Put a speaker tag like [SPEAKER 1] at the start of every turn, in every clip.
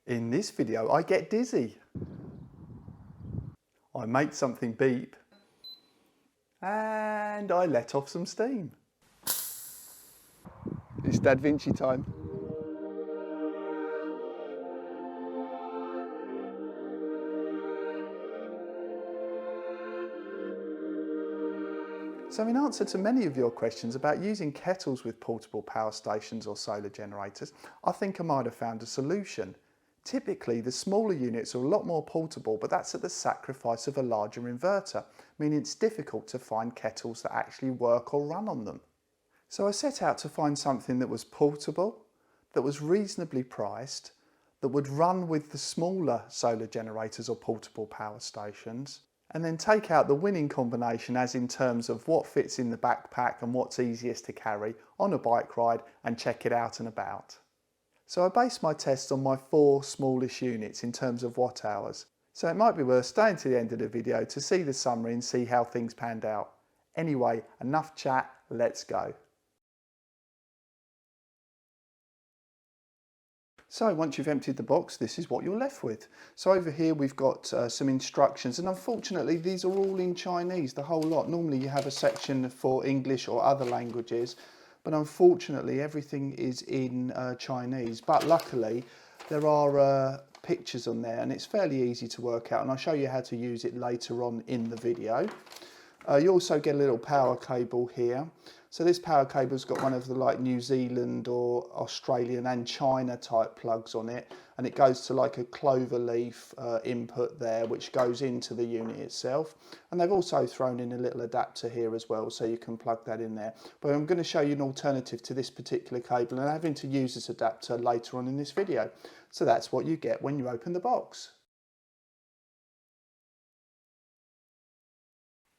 [SPEAKER 1] In this video, I get dizzy. I make something beep. And I let off some steam. It's Da Vinci time. So in answer to many of your questions about using kettles with portable power stations or solar generators, I think I might have found a solution. Typically, the smaller units are a lot more portable, but that's at the sacrifice of a larger inverter, meaning it's difficult to find kettles that actually work or run on them. So I set out to find something that was portable, that was reasonably priced, that would run with the smaller solar generators or portable power stations, and then take out the winning combination as in terms of what fits in the backpack and what's easiest to carry on a bike ride and check it out and about. So I based my tests on my 4 smallest units in terms of watt hours. So it might be worth staying to the end of the video to see the summary and see how things panned out. Anyway, enough chat, let's go. So once you've emptied the box, this is what you're left with. So over here we've got some instructions, and unfortunately these are all in Chinese, the whole lot. Normally you have a section for English or other languages, but unfortunately everything is in Chinese. But luckily there are pictures on there and it's fairly easy to work out, and I'll show you how to use it later on in the video. You also get a little power cable here. So this power cable's got one of the like New Zealand or Australian and China type plugs on it, and it goes to like a clover leaf input there, which goes into the unit itself. And they've also thrown in a little adapter here as well, so you can plug that in there. But I'm going to show you an alternative to this particular cable and having to use this adapter later on in this video. So that's what you get when you open the box.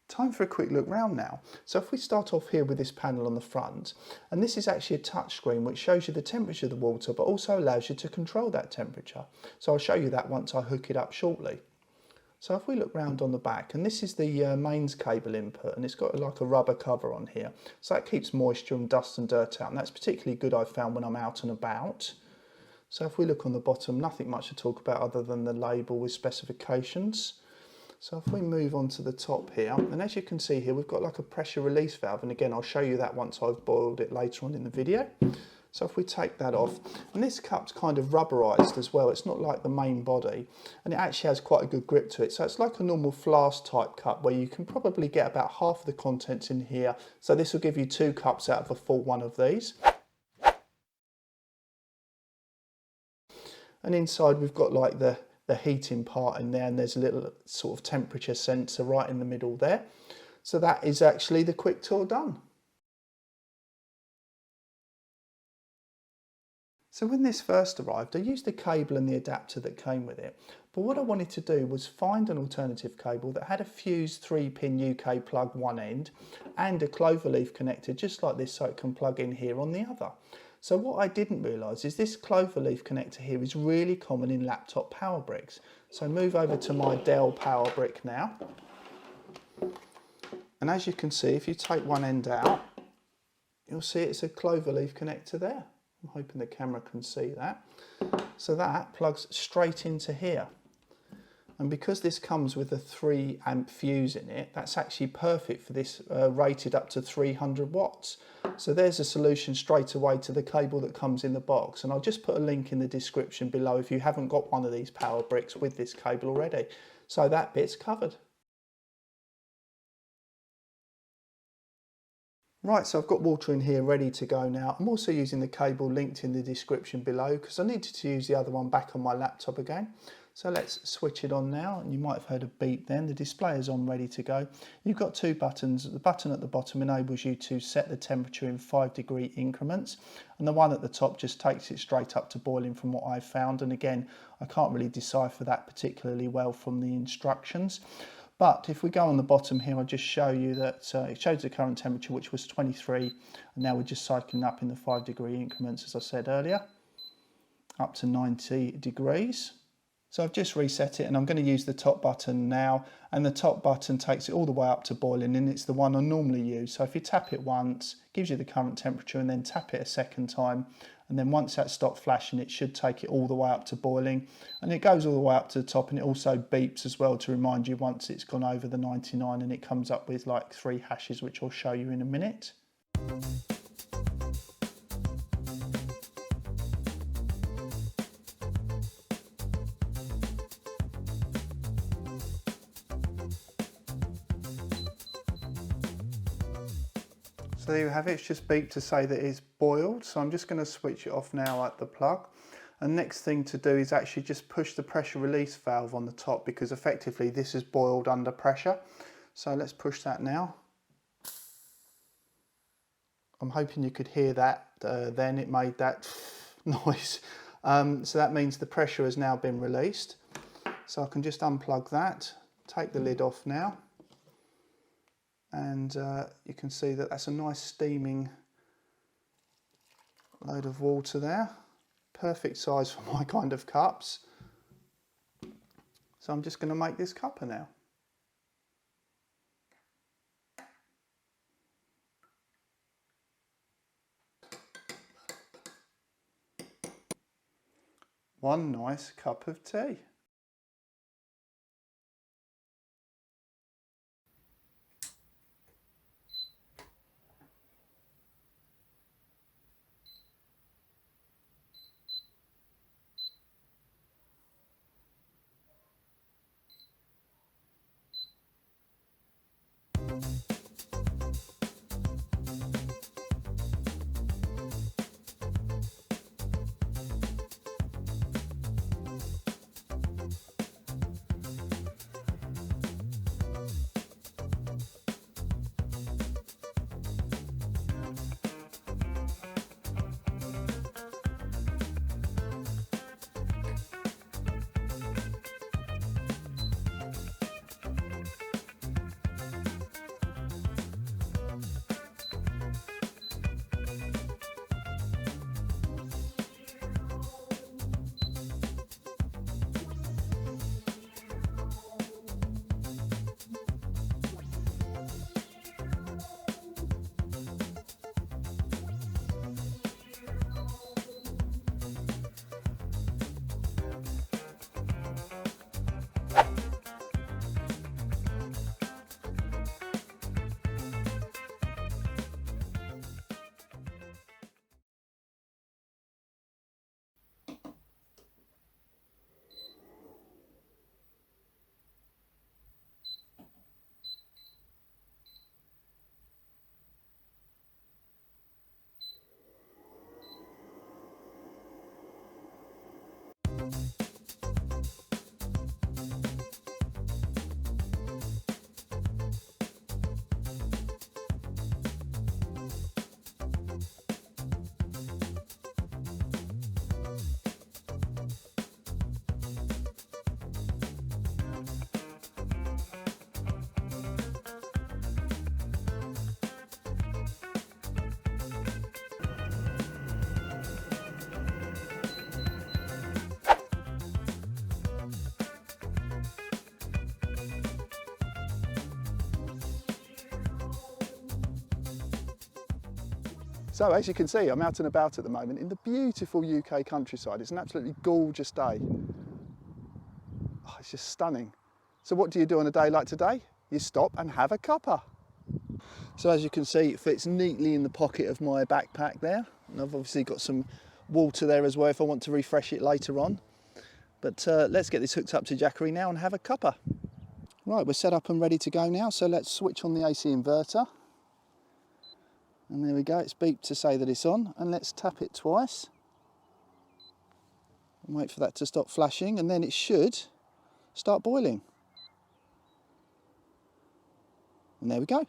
[SPEAKER 1] Time for a quick look round now. So if we start off here with this panel on the front, and this is actually a touch screen which shows you the temperature of the water but also allows you to control that temperature. So I'll show you that once I hook it up shortly. So if we look round on the back, and this is the mains cable input, and it's got like a rubber cover on here, so that keeps moisture and dust and dirt out, and that's particularly good I've found when I'm out and about. So if we look on the bottom, nothing much to talk about other than the label with specifications. So if we move on to the top here, and as you can see here, we've got like a pressure release valve, and again I'll show you that once I've boiled it later on in the video. So if we take that off, and this cup's kind of rubberized as well, it's not like the main body, and it actually has quite a good grip to it. So it's like a normal flask type cup where you can probably get about half of the contents in here. So this will give you 2 cups out of a full one of these. And inside we've got like the heating part in there, and there's a little sort of temperature sensor right in the middle there. So that is actually the quick tour done. So when this first arrived, I used the cable and the adapter that came with it, but what I wanted to do was find an alternative cable that had a fused 3-pin UK plug one end and a cloverleaf connector just like this, so it can plug in here on the other. So what I didn't realise is this cloverleaf connector here is really common in laptop power bricks. So move over to my Dell power brick now. And as you can see, if you take one end out, you'll see it's a cloverleaf connector there. I'm hoping the camera can see that. So that plugs straight into here. And because this comes with a 3 amp fuse in it, that's actually perfect for this rated up to 300 watts. So there's a solution straight away to the cable that comes in the box. And I'll just put a link in the description below if you haven't got one of these power bricks with this cable already. So that bit's covered. Right, so I've got water in here ready to go now. I'm also using the cable linked in the description below because I needed to use the other one back on my laptop again. So let's switch it on now, and you might have heard a beep then. The display is on, ready to go. You've got 2 buttons. The button at the bottom enables you to set the temperature in 5-degree increments, and the one at the top just takes it straight up to boiling from what I've found. And again, I can't really decipher that particularly well from the instructions. But if we go on the bottom here, I'll just show you that it shows the current temperature, which was 23, and now we're just cycling up in the 5-degree increments, as I said earlier, up to 90 degrees. So I've just reset it, and I'm going to use the top button now, and the top button takes it all the way up to boiling, and it's the one I normally use. So if you tap it once, it gives you the current temperature, and then tap it a second time, And then once that stopped flashing, it should take it all the way up to boiling, and it goes all the way up to the top, and it also beeps as well to remind you once it's gone over the 99, and it comes up with like 3 hashes, which I'll show you in a minute. So there you have it, it's just beeped to say that it's boiled. So I'm just going to switch it off now at the plug. And next thing to do is actually just push the pressure release valve on the top, because effectively this is boiled under pressure. So let's push that now. I'm hoping you could hear that then, it made that noise. So that means the pressure has now been released. So I can just unplug that, take the lid off now. And you can see that that's a nice steaming load of water there. Perfect size for my kind of cups. So I'm just going to make this cuppa now. One nice cup of tea. So as you can see, I'm out and about at the moment in the beautiful UK countryside. It's an absolutely gorgeous day. Oh, it's just stunning. So what do you do on a day like today? You stop and have a cuppa. So as you can see, it fits neatly in the pocket of my backpack there. And I've obviously got some water there as well if I want to refresh it later on. But let's get this hooked up to Jackery now and have a cuppa. Right, we're set up and ready to go now. So let's switch on the AC inverter. And there we go, it's beeped to say that it's on, and let's tap it twice and wait for that to stop flashing, and then it should start boiling. And there we go.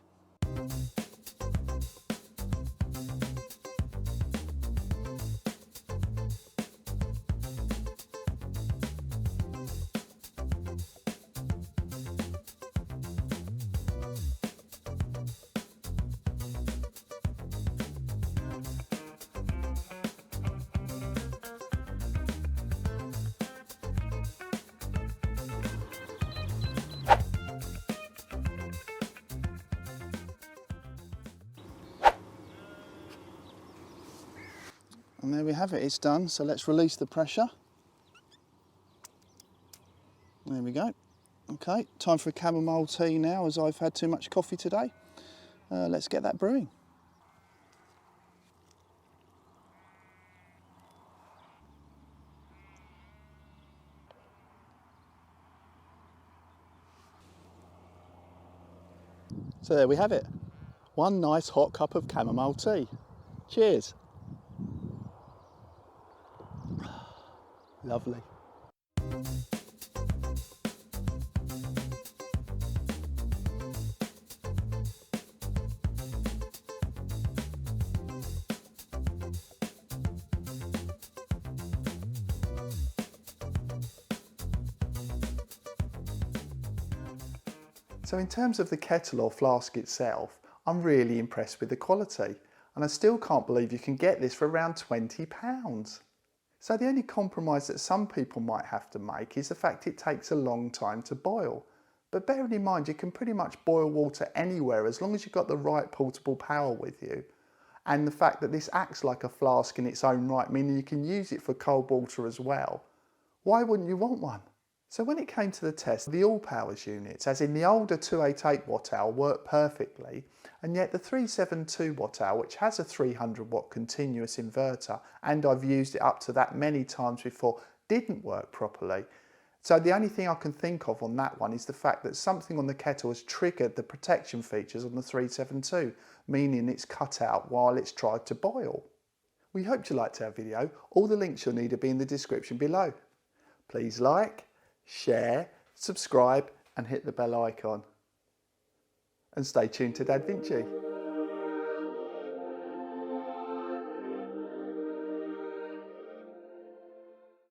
[SPEAKER 1] And there we have it, it's done. So let's release the pressure. There we go. Okay, time for a chamomile tea now, as I've had too much coffee today. Let's get that brewing. So there we have it. One nice hot cup of chamomile tea. Cheers. Lovely. So in terms of the kettle or flask itself, I'm really impressed with the quality, and I still can't believe you can get this for around £20. So the only compromise that some people might have to make is the fact it takes a long time to boil. But bearing in mind you can pretty much boil water anywhere as long as you've got the right portable power with you. And the fact that this acts like a flask in its own right, meaning you can use it for cold water as well. Why wouldn't you want one? So when it came to the test, the all powers units, as in the older 288 watt hour, worked perfectly, and yet the 372 watt hour, which has a 300 watt continuous inverter, and I've used it up to that many times before, didn't work properly. So the only thing I can think of on that one is the fact that something on the kettle has triggered the protection features on the 372, meaning it's cut out while it's tried to boil. We hope you liked our video. All the links you'll need will be in the description below. Please like, share, subscribe and hit the bell icon. And stay tuned to Dad Vinci.